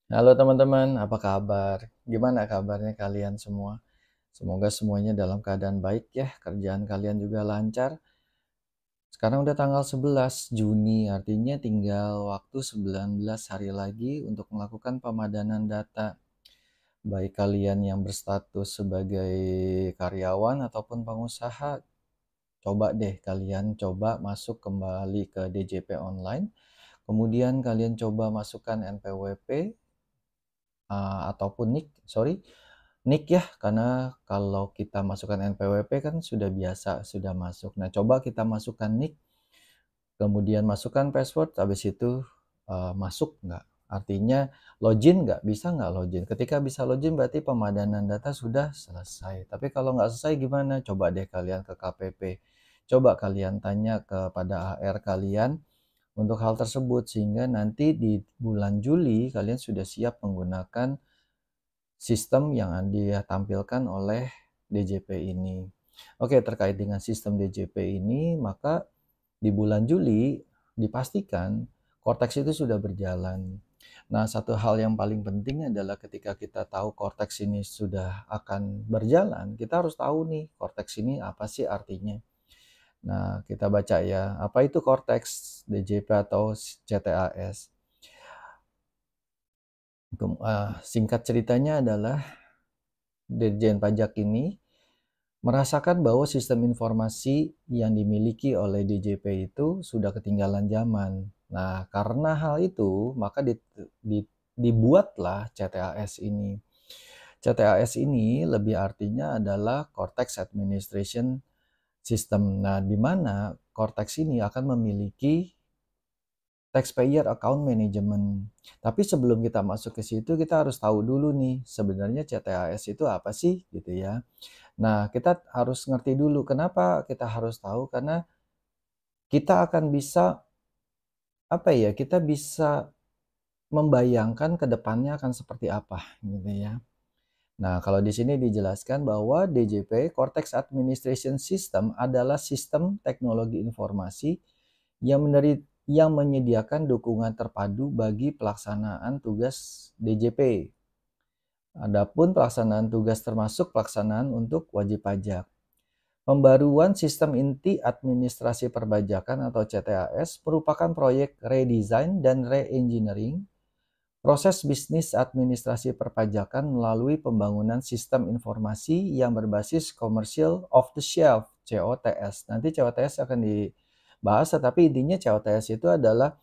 Halo teman-teman, apa kabar? Gimana kabarnya kalian semua? Semoga semuanya dalam keadaan baik ya, kerjaan kalian juga lancar. Sekarang udah tanggal 11 Juni, artinya tinggal waktu 19 hari lagi untuk melakukan pemadanan data. Baik kalian yang berstatus sebagai karyawan ataupun pengusaha, coba deh kalian coba masuk kembali ke DJP online. Kemudian kalian coba masukkan NPWP ataupun NIK ya, karena kalau kita masukkan NPWP kan sudah biasa, sudah masuk. Nah, coba kita masukkan NIK, kemudian masukkan password, habis itu masuk nggak? Artinya login nggak? Bisa nggak login? Ketika bisa login berarti pemadanan data sudah selesai. Tapi kalau nggak selesai gimana? Coba deh kalian ke KPP. Coba kalian tanya kepada HR kalian untuk hal tersebut, sehingga nanti di bulan Juli kalian sudah siap menggunakan sistem yang dia tampilkan oleh DJP ini. Oke, terkait dengan sistem DJP ini, maka di bulan Juli dipastikan Cortex itu sudah berjalan. Nah, satu hal yang paling penting adalah ketika kita tahu Cortex ini sudah akan berjalan, kita harus tahu nih Cortex ini apa sih artinya. Nah, kita baca ya, apa itu Cortex, DJP atau CTAS. Singkat ceritanya adalah Dirjen Pajak ini merasakan bahwa sistem informasi yang dimiliki oleh DJP itu sudah ketinggalan zaman. Nah, karena hal itu, maka dibuatlah CTAS ini. CTAS ini lebih artinya adalah Cortex Administration System. Nah, di mana Cortex ini akan memiliki taxpayer account management. Tapi sebelum kita masuk ke situ, kita harus tahu dulu nih, sebenarnya CTAS itu apa sih, gitu ya. Nah, kita harus ngerti dulu. Kenapa kita harus tahu? Karena kita akan bisa, apa ya, kita bisa membayangkan ke depannya akan seperti apa, gitu ya. Nah, kalau di sini dijelaskan bahwa DJP, Cortex Administration System, adalah sistem teknologi informasi yang yang menyediakan dukungan terpadu bagi pelaksanaan tugas DJP. Adapun pelaksanaan tugas termasuk pelaksanaan untuk wajib pajak. Pembaruan Sistem Inti Administrasi Perpajakan atau CTAS merupakan proyek redesign dan re-engineering proses bisnis administrasi perpajakan melalui pembangunan sistem informasi yang berbasis commercial off the shelf (COTS). Nanti COTS akan dibahas, tetapi intinya COTS itu adalah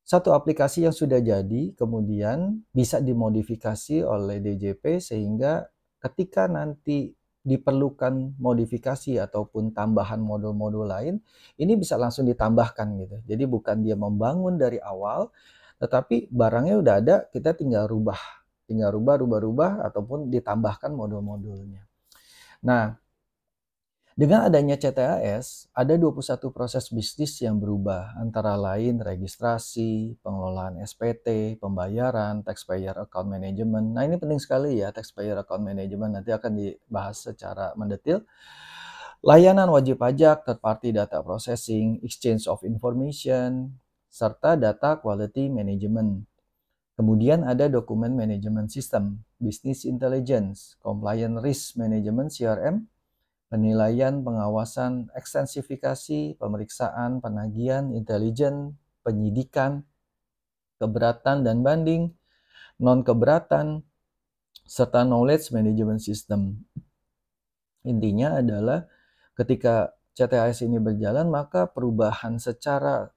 satu aplikasi yang sudah jadi, kemudian bisa dimodifikasi oleh DJP sehingga ketika nanti diperlukan modifikasi ataupun tambahan modul-modul lain, ini bisa langsung ditambahkan gitu. Jadi bukan dia membangun dari awal, tetapi barangnya udah ada, kita tinggal rubah ataupun ditambahkan modul-modulnya. Nah, dengan adanya CTAS, ada 21 proses bisnis yang berubah, antara lain registrasi, pengelolaan SPT, pembayaran, taxpayer account management. Nah, ini penting sekali ya, taxpayer account management nanti akan dibahas secara mendetil. Layanan wajib pajak, third party data processing, exchange of information, serta data quality management. Kemudian ada dokumen management system, business intelligence, compliance risk management CRM, penilaian, pengawasan, ekstensifikasi, pemeriksaan, penagihan, intelijen, penyidikan, keberatan dan banding, non-keberatan, serta knowledge management system. Intinya adalah ketika CTAS ini berjalan, maka perubahan secara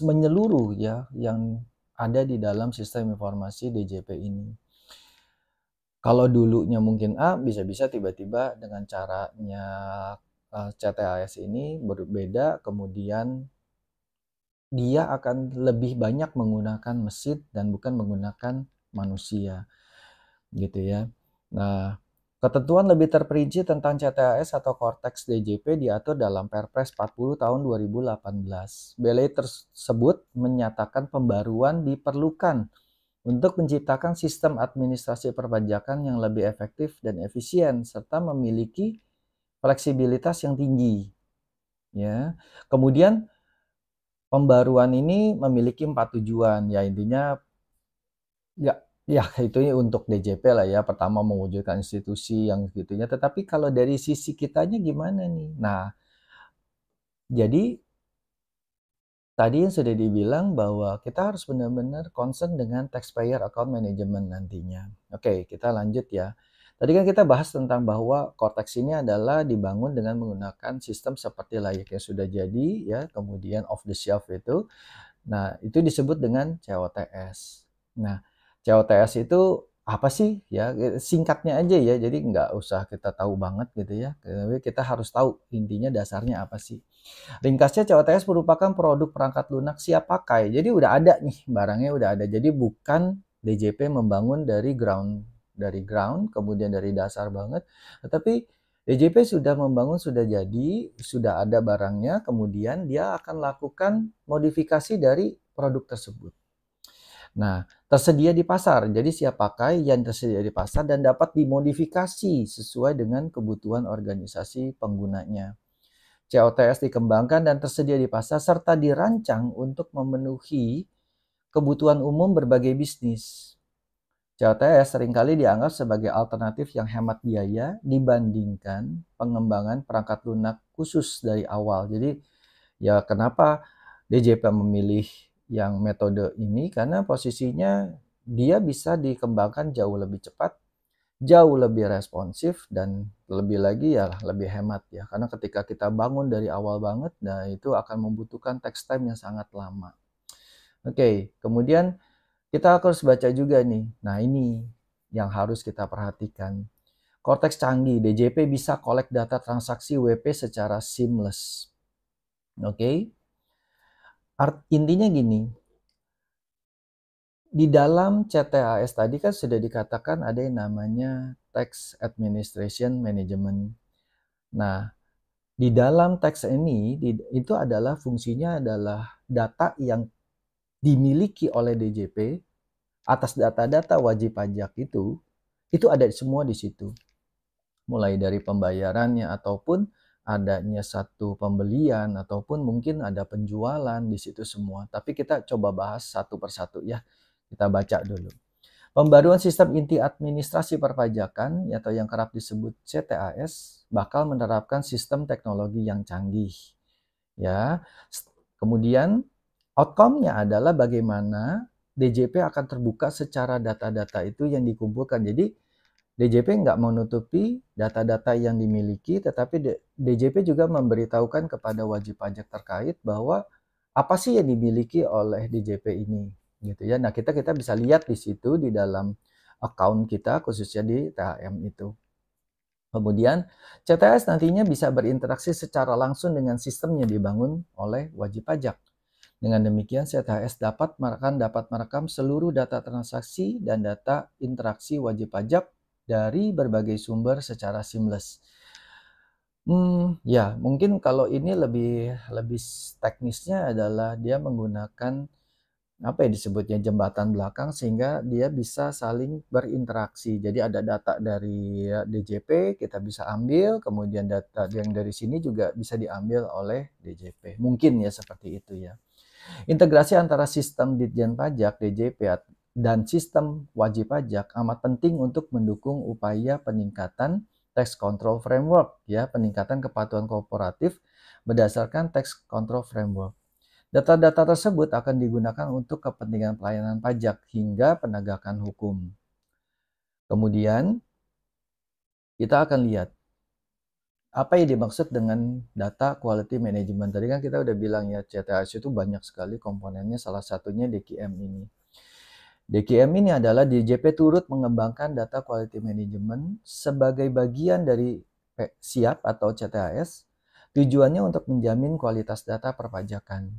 menyeluruh ya yang ada di dalam sistem informasi DJP ini. Kalau dulunya mungkin A, bisa-bisa tiba-tiba dengan caranya CTAS ini berbeda, kemudian dia akan lebih banyak menggunakan mesin dan bukan menggunakan manusia, gitu ya. Nah, ketentuan lebih terperinci tentang CTAS atau Cortex DJP diatur dalam Perpres 40 tahun 2018. Belai tersebut menyatakan pembaruan diperlukan untuk menciptakan sistem administrasi perpajakan yang lebih efektif dan efisien serta memiliki fleksibilitas yang tinggi, ya. Kemudian Pembaruan ini memiliki 4 tujuan, ya intinya ya itu untuk DJP lah ya, pertama mewujudkan institusi yang gitunya, tetapi kalau dari sisi kitanya gimana nih? Nah, jadi tadi yang sudah dibilang bahwa kita harus benar-benar concern dengan taxpayer account management nantinya. Oke, kita lanjut ya. Tadi kan kita bahas tentang bahwa Cortex ini adalah dibangun dengan menggunakan sistem seperti layaknya sudah jadi ya, kemudian off the shelf itu. Nah, itu disebut dengan COTS. Nah, COTS itu apa sih ya? Singkatnya aja ya, jadi nggak usah kita tahu banget gitu ya. Tapi kita harus tahu intinya dasarnya apa sih. Ringkasnya COTS merupakan produk perangkat lunak siap pakai. Jadi udah ada nih, barangnya udah ada. Jadi bukan DJP membangun dari ground, kemudian dari dasar banget, tetapi DJP sudah membangun, sudah jadi, sudah ada barangnya, kemudian dia akan lakukan modifikasi dari produk tersebut. Nah, tersedia di pasar, jadi siap pakai yang tersedia di pasar dan dapat dimodifikasi sesuai dengan kebutuhan organisasi penggunanya. COTS dikembangkan dan tersedia di pasar serta dirancang untuk memenuhi kebutuhan umum berbagai bisnis. COTS seringkali dianggap sebagai alternatif yang hemat biaya dibandingkan pengembangan perangkat lunak khusus dari awal. Jadi ya kenapa DJP memilih yang metode ini? Karena posisinya dia bisa dikembangkan jauh lebih cepat, jauh lebih responsif, dan lebih lagi ya lebih hemat ya. Karena ketika kita bangun dari awal banget, nah itu akan membutuhkan text time yang sangat lama. Oke, kemudian kita harus baca juga nih. Nah ini yang harus kita perhatikan. Cortex canggih, DJP bisa collect data transaksi WP secara seamless. Oke, intinya gini, di dalam CTAS tadi kan sudah dikatakan ada yang namanya Tax Administration Management. Nah, di dalam teks ini itu adalah fungsinya adalah data yang dimiliki oleh DJP atas data-data wajib pajak itu ada semua di situ. Mulai dari pembayarannya ataupun adanya satu pembelian ataupun mungkin ada penjualan di situ semua. Tapi kita coba bahas satu persatu ya. Kita baca dulu. Pembaruan sistem inti administrasi perpajakan atau yang kerap disebut CTAS bakal menerapkan sistem teknologi yang canggih. Ya, kemudian outcome-nya adalah bagaimana DJP akan terbuka secara data-data itu yang dikumpulkan. Jadi DJP nggak menutupi data-data yang dimiliki, tetapi DJP juga memberitahukan kepada wajib pajak terkait bahwa apa sih yang dimiliki oleh DJP ini, gitu ya. Nah, kita bisa lihat di situ di dalam account kita, khususnya di THM itu. Kemudian, CTS nantinya bisa berinteraksi secara langsung dengan sistem yang dibangun oleh wajib pajak. Dengan demikian, CTS dapat merekam seluruh data transaksi dan data interaksi wajib pajak dari berbagai sumber secara seamless. Ya, mungkin kalau ini lebih teknisnya adalah dia menggunakan apa ya disebutnya jembatan belakang sehingga dia bisa saling berinteraksi. Jadi ada data dari DJP kita bisa ambil, kemudian data yang dari sini juga bisa diambil oleh DJP. Mungkin ya seperti itu ya. Integrasi antara sistem Ditjen Pajak (DJP) dan sistem wajib pajak amat penting untuk mendukung upaya peningkatan tax control framework ya, peningkatan kepatuhan korporatif berdasarkan tax control framework. Data-data tersebut akan digunakan untuk kepentingan pelayanan pajak hingga penegakan hukum. Kemudian kita akan lihat apa yang dimaksud dengan data quality management. Tadi kan kita udah bilang ya, CTAS itu banyak sekali komponennya, salah satunya DQM ini. DQM ini adalah DJP turut mengembangkan data quality management sebagai bagian dari SIAP atau CTAS, tujuannya untuk menjamin kualitas data perpajakan.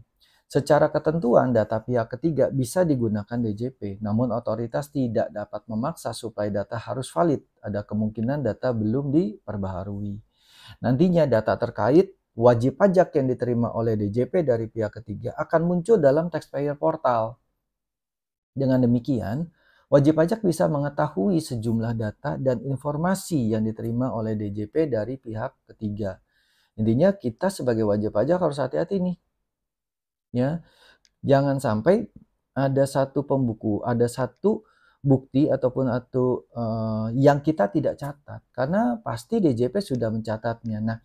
Secara ketentuan, data pihak ketiga bisa digunakan DJP, namun otoritas tidak dapat memaksa supaya data harus valid. Ada kemungkinan data belum diperbaharui. Nantinya data terkait wajib pajak yang diterima oleh DJP dari pihak ketiga akan muncul dalam taxpayer portal. Dengan demikian, wajib pajak bisa mengetahui sejumlah data dan informasi yang diterima oleh DJP dari pihak ketiga. Intinya kita sebagai wajib pajak harus hati-hati nih. ya. Jangan sampai ada satu bukti ataupun yang kita tidak catat, karena pasti DJP sudah mencatatnya. Nah,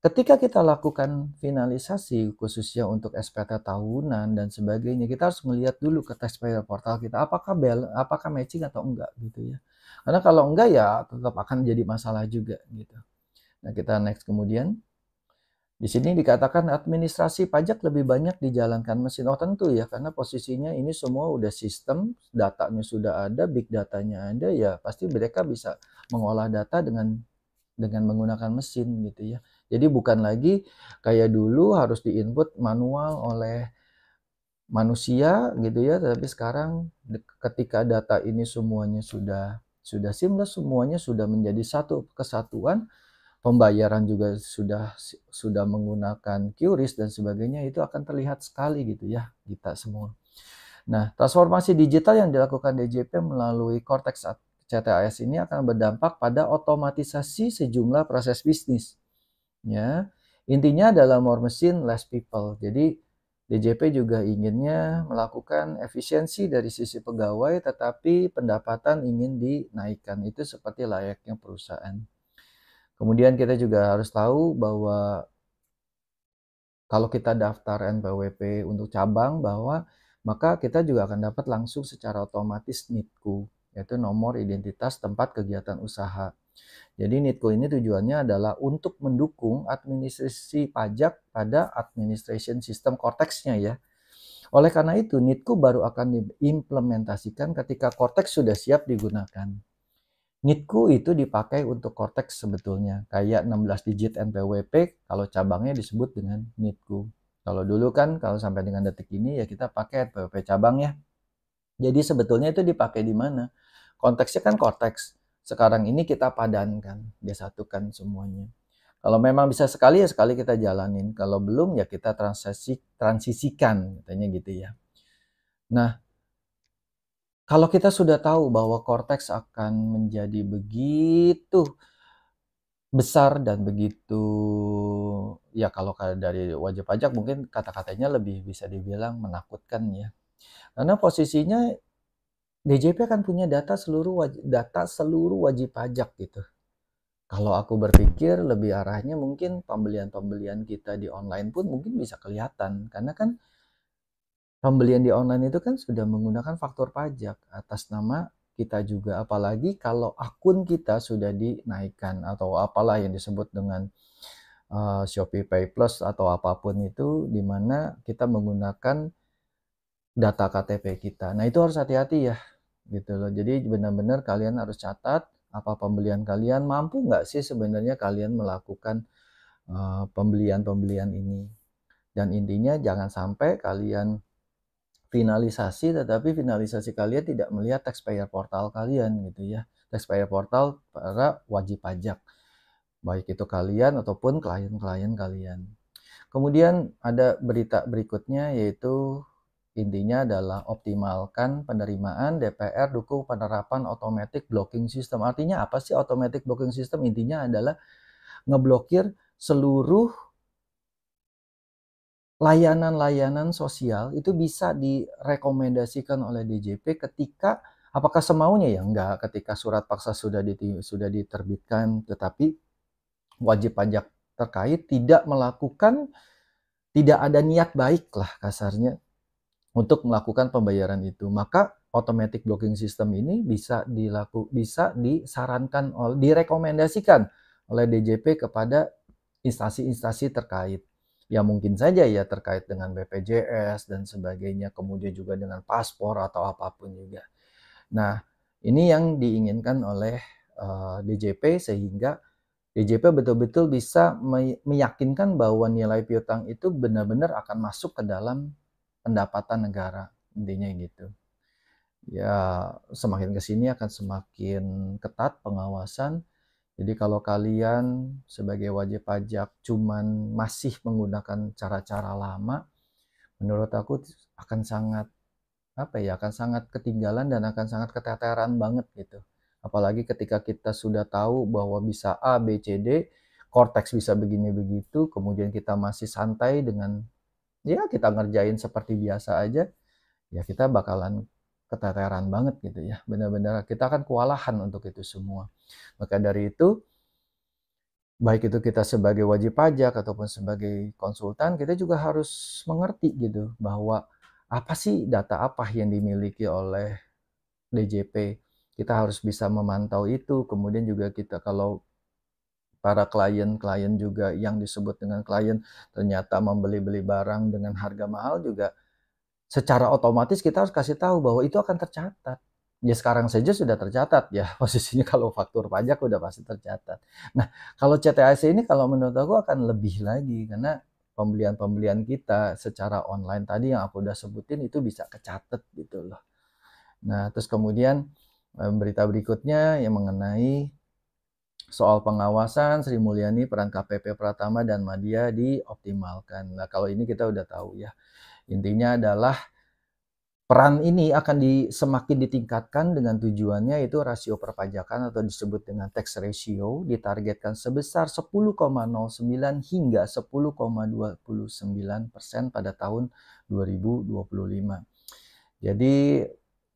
ketika kita lakukan finalisasi khususnya untuk SPT tahunan dan sebagainya, kita harus melihat dulu ke taxpayer portal kita apakah matching atau enggak gitu ya. Karena kalau enggak ya tetap akan jadi masalah juga gitu. Nah, kita next kemudian. Di sini dikatakan administrasi pajak lebih banyak dijalankan mesin. Oh tentu ya, karena posisinya ini semua udah sistem, datanya sudah ada, big datanya ada, ya pasti mereka bisa mengolah data dengan menggunakan mesin gitu ya. Jadi bukan lagi kayak dulu harus diinput manual oleh manusia gitu ya, tapi sekarang ketika data ini semuanya sudah seamless, semuanya sudah menjadi satu kesatuan, pembayaran juga sudah menggunakan QRIS dan sebagainya, itu akan terlihat sekali gitu ya kita semua. Nah, transformasi digital yang dilakukan DJP melalui Cortex CTAS ini akan berdampak pada otomatisasi sejumlah proses bisnis. Ya, intinya adalah more machine, less people. Jadi DJP juga inginnya melakukan efisiensi dari sisi pegawai, tetapi pendapatan ingin dinaikkan. Itu seperti layaknya perusahaan. Kemudian kita juga harus tahu bahwa kalau kita daftar NPWP untuk cabang, maka kita juga akan dapat langsung secara otomatis NITKU, yaitu nomor identitas tempat kegiatan usaha. Jadi NITKU ini tujuannya adalah untuk mendukung administrasi pajak pada administration system Cortex-nya ya. Oleh karena itu, NITKU baru akan diimplementasikan ketika Cortex sudah siap digunakan. NITKU itu dipakai untuk Cortex sebetulnya, kayak 16 digit NPWP, kalau cabangnya disebut dengan NITKU. Kalau dulu kan, kalau sampai dengan detik ini ya kita pakai NPWP cabang ya. Jadi sebetulnya itu dipakai di mana? Konteksnya kan Cortex. Sekarang ini kita padankan, dia satukan semuanya. Kalau memang bisa sekali ya sekali kita jalanin. Kalau belum ya kita transisikan, katanya gitu ya. Nah, kalau kita sudah tahu bahwa Cortex akan menjadi begitu besar dan begitu, ya kalau dari wajib pajak mungkin kata-katanya lebih bisa dibilang menakutkan ya. Karena posisinya DJP akan punya data seluruh wajib pajak gitu. Kalau aku berpikir lebih arahnya mungkin pembelian-pembelian kita di online pun mungkin bisa kelihatan. Karena kan pembelian di online itu kan sudah menggunakan faktur pajak atas nama kita juga. Apalagi kalau akun kita sudah dinaikkan atau apalah yang disebut dengan Shopee Pay Plus atau apapun itu, di mana kita menggunakan data KTP kita. Nah itu harus hati-hati ya gitu loh. Jadi benar-benar kalian harus catat apa pembelian kalian, mampu nggak sih sebenarnya kalian melakukan pembelian-pembelian ini. Dan intinya jangan sampai kalian finalisasi, tetapi finalisasi kalian tidak melihat taxpayer portal kalian gitu ya. Taxpayer portal para wajib pajak, baik itu kalian ataupun klien-klien kalian. Kemudian ada berita berikutnya, yaitu intinya adalah optimalkan penerimaan DPR, dukung penerapan automatic blocking system. Artinya apa sih automatic blocking system? Intinya adalah ngeblokir seluruh layanan-layanan sosial itu bisa direkomendasikan oleh DJP ketika apakah semaunya ya? Enggak, ketika surat paksa sudah diterbitkan, tetapi wajib pajak terkait tidak ada niat baik lah kasarnya untuk melakukan pembayaran itu, maka automatic blocking system ini bisa disarankan direkomendasikan oleh DJP kepada instansi-instansi terkait. Ya mungkin saja ya terkait dengan BPJS dan sebagainya, kemudian juga dengan paspor atau apapun juga. Nah, ini yang diinginkan oleh DJP sehingga DJP betul-betul bisa meyakinkan bahwa nilai piutang itu benar-benar akan masuk ke dalam pendapatan negara, intinya gitu. Ya, semakin ke sini akan semakin ketat pengawasan. Jadi kalau kalian sebagai wajib pajak cuman masih menggunakan cara-cara lama, menurut aku akan sangat akan sangat ketinggalan dan akan sangat keteteran banget gitu. Apalagi ketika kita sudah tahu bahwa bisa A, B, C, D, Cortex bisa begini begitu, kemudian kita masih santai dengan ya kita ngerjain seperti biasa aja, ya kita bakalan keteteran banget gitu ya. Benar-benar kita akan kewalahan untuk itu semua. Maka dari itu, baik itu kita sebagai wajib pajak ataupun sebagai konsultan, kita juga harus mengerti gitu bahwa apa sih data apa yang dimiliki oleh DJP. Kita harus bisa memantau itu. Kemudian juga kita kalau para klien-klien juga yang disebut dengan klien ternyata membeli-beli barang dengan harga mahal juga secara otomatis kita harus kasih tahu bahwa itu akan tercatat. Ya sekarang saja sudah tercatat ya, posisinya kalau faktur pajak udah pasti tercatat. Nah, kalau CTAC ini kalau menurut aku akan lebih lagi karena pembelian-pembelian kita secara online tadi yang aku udah sebutin itu bisa kecatat gitu loh. Nah, terus kemudian berita berikutnya yang mengenai soal pengawasan Sri Mulyani peran KPP Pratama dan Madya dioptimalkan. Nah, kalau ini kita udah tahu ya. Intinya adalah peran ini akan semakin ditingkatkan dengan tujuannya itu rasio perpajakan atau disebut dengan tax ratio ditargetkan sebesar 10,09 hingga 10,29% pada tahun 2025. Jadi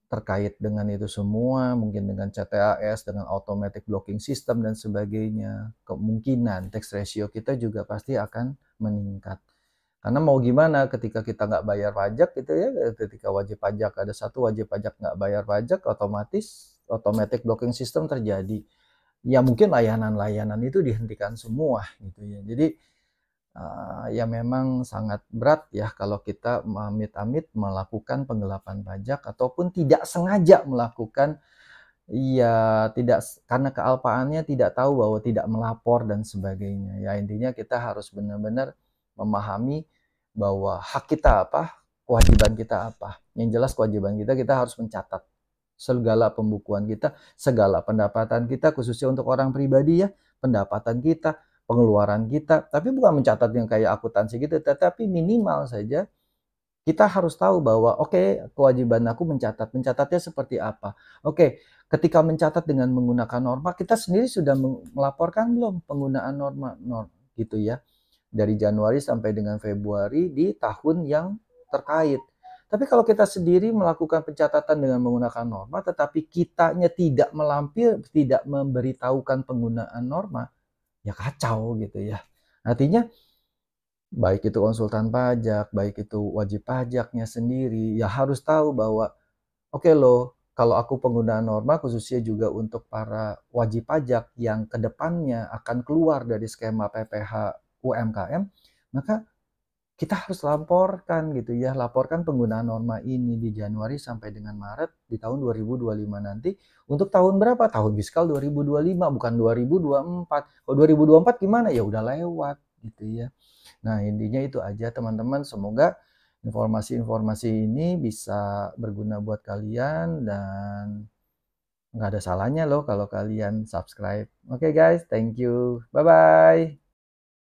terkait dengan itu semua, mungkin dengan CTAS, dengan automatic blocking system dan sebagainya, kemungkinan tax ratio kita juga pasti akan meningkat. Karena mau gimana ketika kita nggak bayar pajak gitu ya, ketika wajib pajak ada satu wajib pajak nggak bayar pajak, otomatis automatic blocking system terjadi. Ya mungkin layanan-layanan itu dihentikan semua gitu ya. Jadi ya memang sangat berat ya kalau kita amit-amit melakukan penggelapan pajak ataupun tidak sengaja melakukan, iya, tidak karena kealpaannya tidak tahu bahwa tidak melapor dan sebagainya. Ya intinya kita harus benar-benar memahami bahwa hak kita apa, kewajiban kita apa. Yang jelas kewajiban kita harus mencatat segala pembukuan kita, segala pendapatan kita, khususnya untuk orang pribadi ya, pendapatan kita, pengeluaran kita. Tapi bukan mencatat yang kayak akuntansi gitu, tetapi minimal saja kita harus tahu bahwa oke, kewajiban aku mencatat. Mencatatnya seperti apa? Oke, ketika mencatat dengan menggunakan norma, kita sendiri sudah melaporkan belum penggunaan norma gitu ya. Dari Januari sampai dengan Februari di tahun yang terkait. Tapi kalau kita sendiri melakukan pencatatan dengan menggunakan norma, tetapi kitanya tidak melampir, tidak memberitahukan penggunaan norma, ya kacau gitu ya. Artinya baik itu konsultan pajak, baik itu wajib pajaknya sendiri, ya harus tahu bahwa oke loh, kalau aku penggunaan norma khususnya juga untuk para wajib pajak yang kedepannya akan keluar dari skema PPh UMKM, maka kita harus laporkan gitu ya, laporkan penggunaan norma ini di Januari sampai dengan Maret di tahun 2025 nanti. Untuk tahun berapa? Tahun fiskal 2025, bukan 2024. Kalau 2024 gimana? Ya udah lewat gitu ya. Nah, intinya itu aja teman-teman. Semoga informasi-informasi ini bisa berguna buat kalian dan nggak ada salahnya loh kalau kalian subscribe. Oke guys, thank you. Bye-bye.